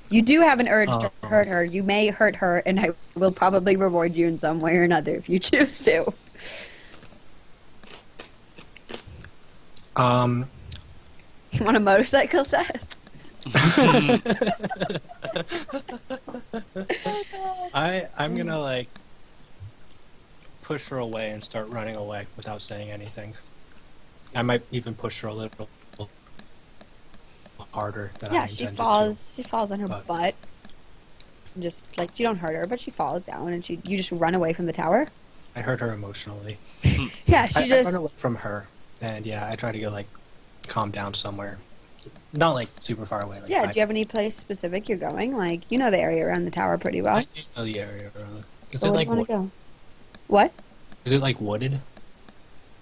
You do have an urge to Um, hurt her. You may hurt her, and I will probably reward you in some way or another if you choose to. um, You want a motorcycle, Seth? I'm gonna like push her away and start running away without saying anything. I might even push her a little harder than I Yeah, she intended falls. She falls on her but- butt. Just like you don't hurt her, but she falls down, and you just run away from the tower. I hurt her emotionally. Yeah, she I run away just. from her, and yeah, I try to go like calm down somewhere, not like super far away. Like Yeah, do you have any place specific you're going? Like, you know the area around the tower pretty well. I do know the area around. Is So it where like do you want to go? What? is it like wooded?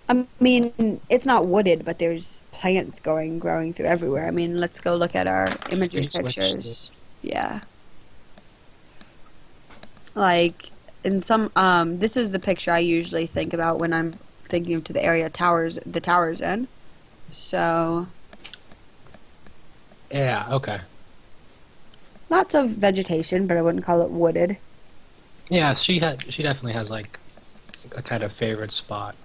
I mean, it's not wooded, but there's plants growing through everywhere. I mean, let's go look at our imagery you switch pictures. Yeah. Like, in some, this is the picture I usually think about when I'm thinking of the towers in. So, Yeah. Okay. lots of vegetation, but I wouldn't call it wooded. Yeah, she definitely has like a kind of favorite spot,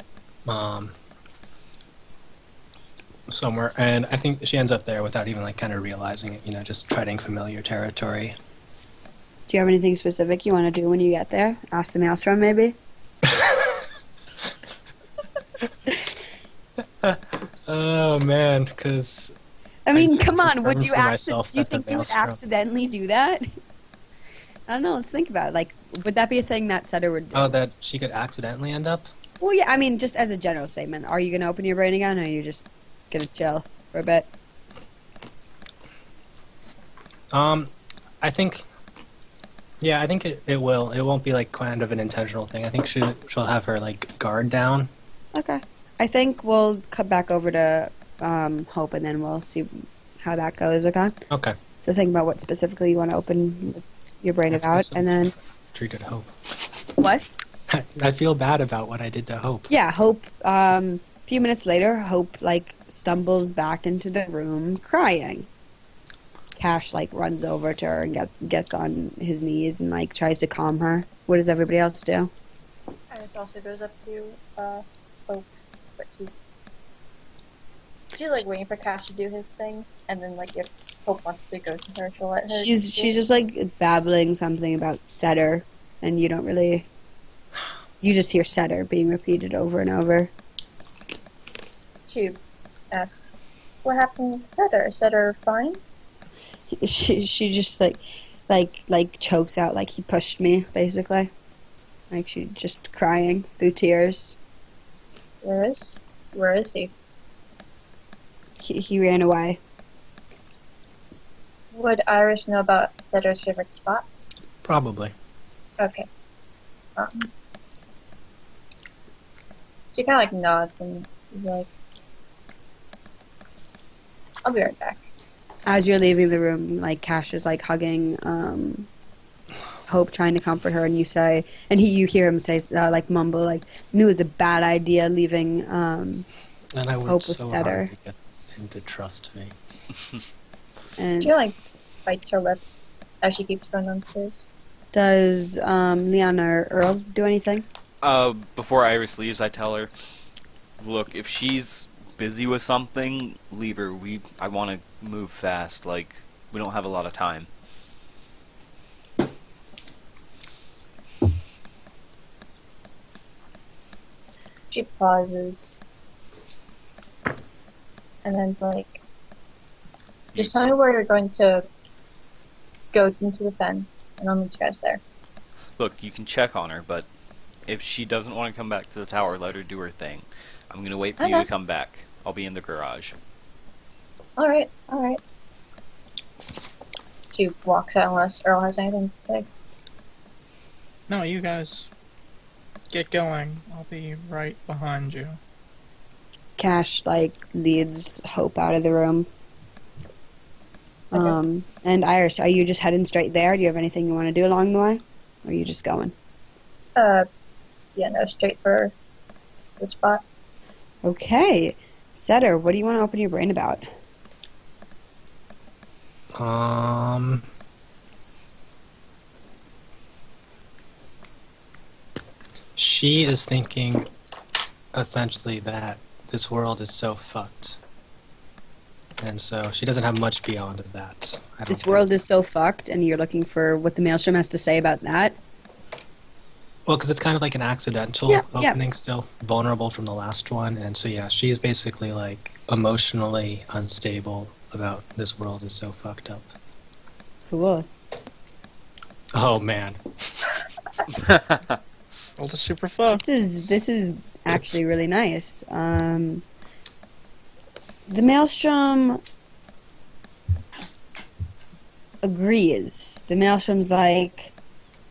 somewhere, and I think she ends up there without even like kind of realizing it. You know, just treading familiar territory. Do you have anything specific you want to do when you get there? Ask the maelstrom, maybe? Oh man, because I mean, just come on, would confirmed you for myself do you that the think you would maelstrom- accidentally do that? I don't know, let's think about it. Like, would that be a thing that Setter would do? Oh, that she could accidentally end up. Well, yeah, I mean, just as a general statement, are you going to open your brain again, or are you just going to chill for a bit? I think. Yeah, I think it will. It won't be like kind of an intentional thing. I think she'll have her like guard down. Okay. I think we'll cut back over to Hope, and then we'll see how that goes, okay? Okay. So think about what specifically you want to open your brain about, and then... Treated Hope. What? I feel bad about what I did to Hope. Yeah, Hope, a few minutes later, Hope, like, stumbles back into the room crying. Cash, like, runs over to her and gets on his knees and, like, tries to calm her. What does everybody else do? Iris also goes up to Hope, but she's like waiting for Cash to do his thing, and then like if Hope wants to go to her, she'll let her. She's just, like, babbling something about Setter, and you don't really... You just hear Setter being repeated over and over. She asks, "What happened to Setter? Is Setter fine?" She just, like chokes out, like, he pushed me, basically. Like, she just crying through tears. Where is he? He ran away. Would Iris know about Setter's favorite spot? Probably. Okay. She kind of like nods and is like, "I'll be right back." As you're leaving the room, like, Cash is, like, hugging, Hope, trying to comfort her, and you say, and you hear him say, like, mumble, like, knew it was a bad idea leaving, And I Hope worked with so Setter. hard to get him to trust me. and She like bites her lip as she keeps going downstairs. does, Leon or Earl do anything? Before Iris leaves, I tell her, look, if she's busy with something, leave her. I want to move fast. Like, we don't have a lot of time. She pauses. And then like, just tell me where you're going to go into the fence, and I'll meet you guys there. Look, you can check on her, but if she doesn't want to come back to the tower, let her do her thing. I'm going to wait for you Okay. to come back. I'll be in the garage. Alright. She walks out unless Earl has anything to say. No, you guys get going. I'll be right behind you. Cash, like, leads Hope out of the room. Okay. And Iris, are you just heading straight there? Do you have anything you want to do along the way? Or are you just going? Yeah, no, straight for the spot. Okay. Setter, what do you want to open your brain about? She is thinking essentially that this world is so fucked. And so she doesn't have much beyond of that. I don't This think. world is so fucked, and you're looking for what the Maelstrom has to say about that. Well, because it's kind of like an accidental Yeah, yeah. opening still, vulnerable from the last one. And so, yeah, she's basically like emotionally unstable about this world is so fucked up. Cool. Oh, man. Well, the super fuck. This is actually really nice. The Maelstrom agrees. The Maelstrom's like,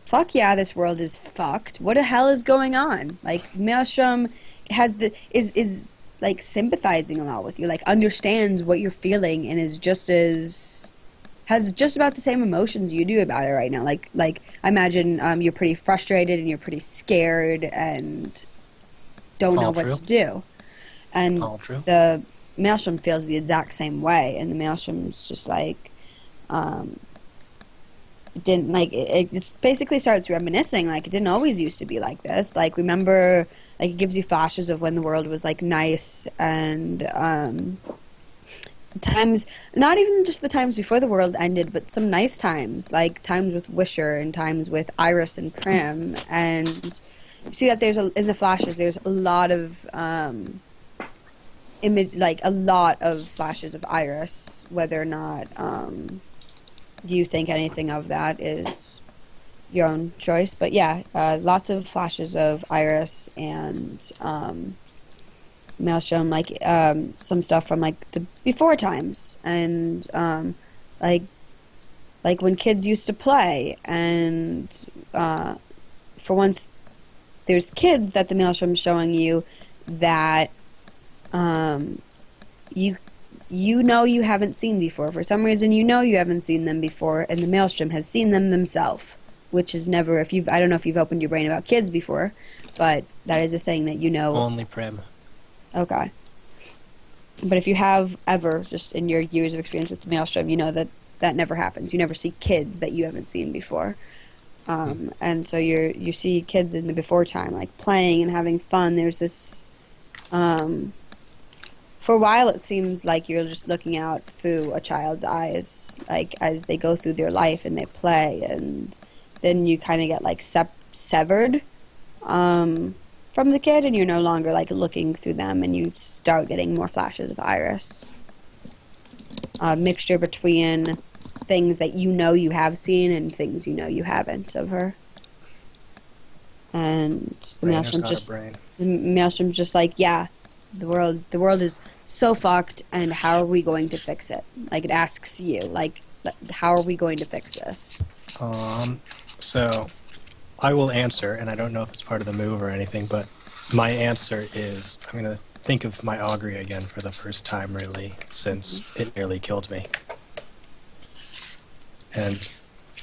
fuck yeah, this world is fucked. What the hell is going on? Like, Maelstrom is like sympathizing a lot with you, like understands what you're feeling, and is just as has just about the same emotions you do about it right now. Like I imagine you're pretty frustrated and you're pretty scared and don't know All what true. to do. And All true. the Maelstrom feels the exact same way, and the Maelstrom's just like, it didn't like it basically starts reminiscing like it didn't always used to be like this. Like remember, like it gives you flashes of when the world was like nice and times, not even just the times before the world ended, but some nice times, like times with Wisher and times with Iris and Prim, and you see that there's in the flashes there's a lot of like a lot of flashes of Iris. Whether or not you think anything of that is your own choice, but yeah, lots of flashes of Iris and Maelstrom, like some stuff from like the before times, and like when kids used to play, and for once there's kids that the Maelstrom's showing you that you know you haven't seen before. For some reason you know you haven't seen them before, and the Maelstrom has seen them themselves, which is never, if you've, I don't know if you've opened your brain about kids before, but that is a thing that you know. Only Prim. Okay. But if you have ever, just in your years of experience with the Maelstrom, you know that that never happens. You never see kids that you haven't seen before. And so you see kids in the before time, like playing and having fun. There's this, for a while it seems like you're just looking out through a child's eyes, like as they go through their life and they play, and then you kind of get like severed from the kid, and you're no longer like looking through them, and you start getting more flashes of Iris. A mixture between things that you know you have seen and things you know you haven't of her. And the Rainer's Maelstrom's got just a brain. the Maelstrom's just like, yeah, the world is so fucked, and how are we going to fix it? Like it asks you, like, how are we going to fix this? So I will answer, and I don't know if it's part of the move or anything, but my answer is I'm going to think of my augury again for the first time, really, since it nearly killed me. And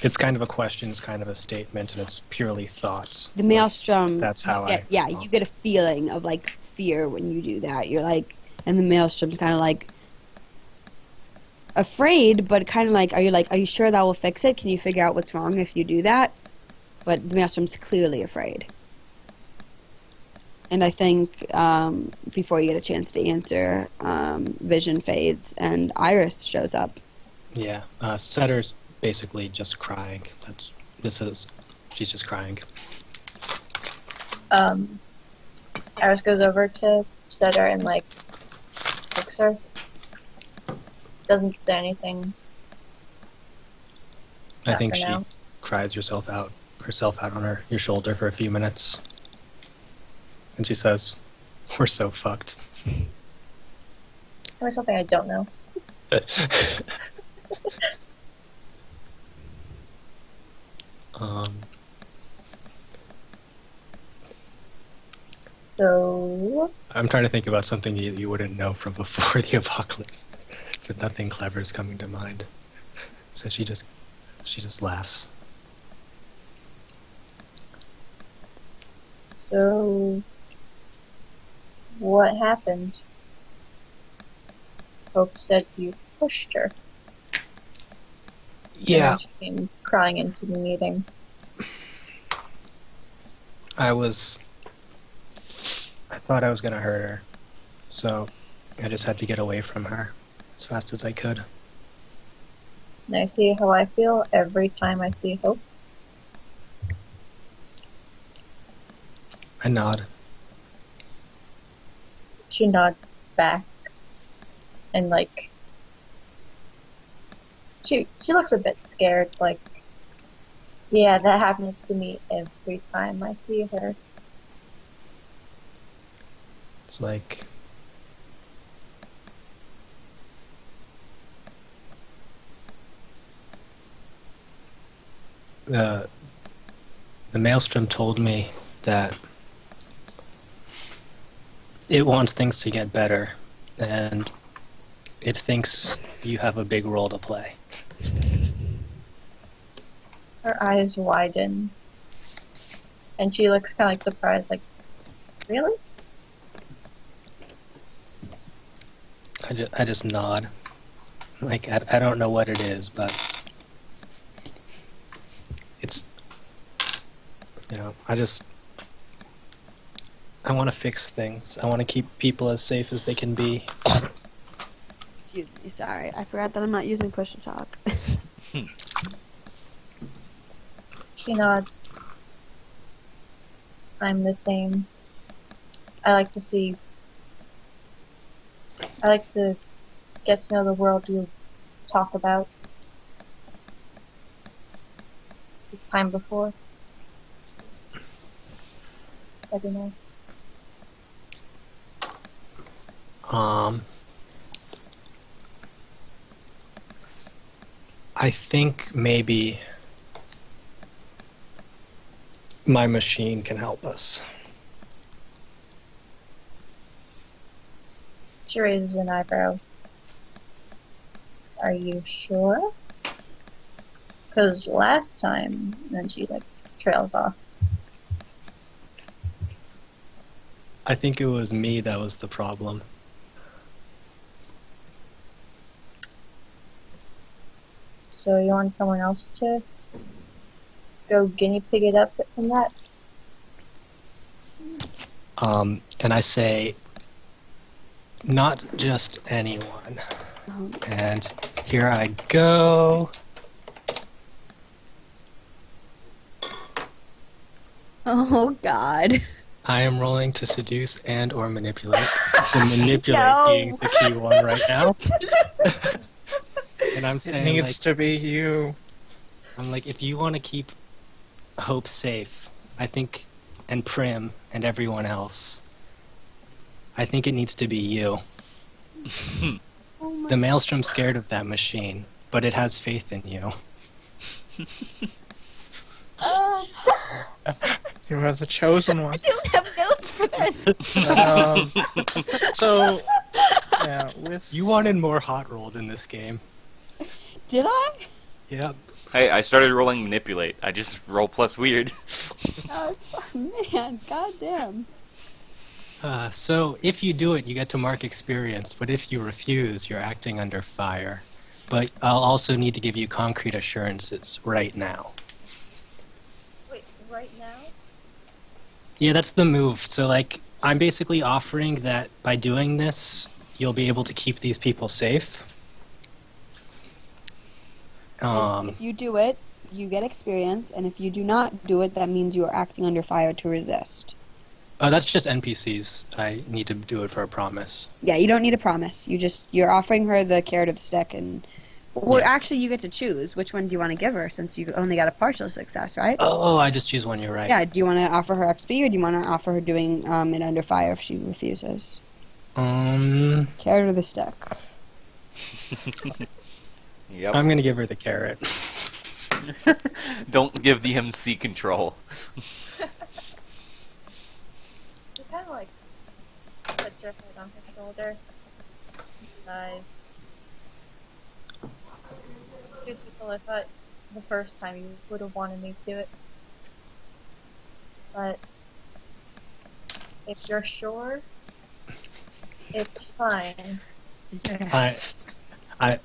it's kind of a question, it's kind of a statement, and it's purely thoughts. The Maelstrom. That's how you get a feeling of like fear when you do that. You're like, and the Maelstrom's kind of like afraid, but kind of like, are you sure that will fix it? Can you figure out what's wrong if you do that? But the Maelstrom's clearly afraid. And I think before you get a chance to answer, Vision fades and Iris shows up. Yeah, Setter's basically just crying. She's just crying. Iris goes over to Setter and like hugs her. Doesn't say anything. I Not think for she now. cries herself out on your shoulder for a few minutes. And she says, "We're so fucked." Or something I don't know. So I'm trying to think about something you wouldn't know from before the apocalypse, but nothing clever is coming to mind. So she just laughs. what happened? Hope said you pushed her. And Yeah, then she came crying into the meeting. I was I thought I was gonna hurt her, so I just had to get away from her as fast as I could. And I see how I feel every time I see Hope. I nod. She nods back, and like she looks a bit scared. Like, yeah, that happens to me every time I see her. It's like the Maelstrom told me that it wants things to get better, and it thinks you have a big role to play. Her eyes widen, and she looks kind of like surprised. Like, really? I just nod. Like, I don't know what it is, but it's, I want to fix things. I want to keep people as safe as they can be. Excuse me, sorry. I forgot that I'm not using push to talk. She nods. I'm the same. I like to get to know the world you talk about. The time before. That'd be nice. I think maybe my machine can help us. She raises an eyebrow. Are you sure? Because last time, and then she like trails off. I think it was me that was the problem. So you want someone else to go guinea pig it up from that? And I say, not just anyone. Oh, And here I go. oh God. I am rolling to seduce and or manipulate. The manipulate No. being the key one right now. And I'm It saying, needs like, to be you. I'm like, if you want to keep Hope safe, I think, and Prim and everyone else, I think it needs to be you. Oh my The Maelstrom's scared of that machine, but it has faith in you. You are the chosen one. I don't have notes for this. So, yeah, with You wanted more hot rolled in this game. Did I? Yep. Hey, I started rolling manipulate. I just roll plus weird. Oh, it's fun. Man, goddamn. So if you do it, you get to mark experience, but if you refuse, you're acting under fire. But I'll also need to give you concrete assurances right now. Wait, right now? Yeah, that's the move. So, like, I'm basically offering that by doing this, you'll be able to keep these people safe. If you do it, you get experience, and if you do not do it, that means you are acting under fire to resist. That's just NPCs. I need to do it for a promise. Yeah, you don't need a promise. You're offering her the carrot or the stick, and well, Yeah. actually, you get to choose which one do you want to give her, since you only got a partial success, right? Oh, I just choose one. You're right. Yeah. Do you want to offer her XP, or do you want to offer her doing it under fire if she refuses? Carrot or the stick? Yep. I'm gonna give her the carrot. Don't give the MC control. She kind of like puts her head on her shoulder. Sighs. Truthful, I thought the first time you would have wanted me to it. But if you're sure, it's fine. yes. I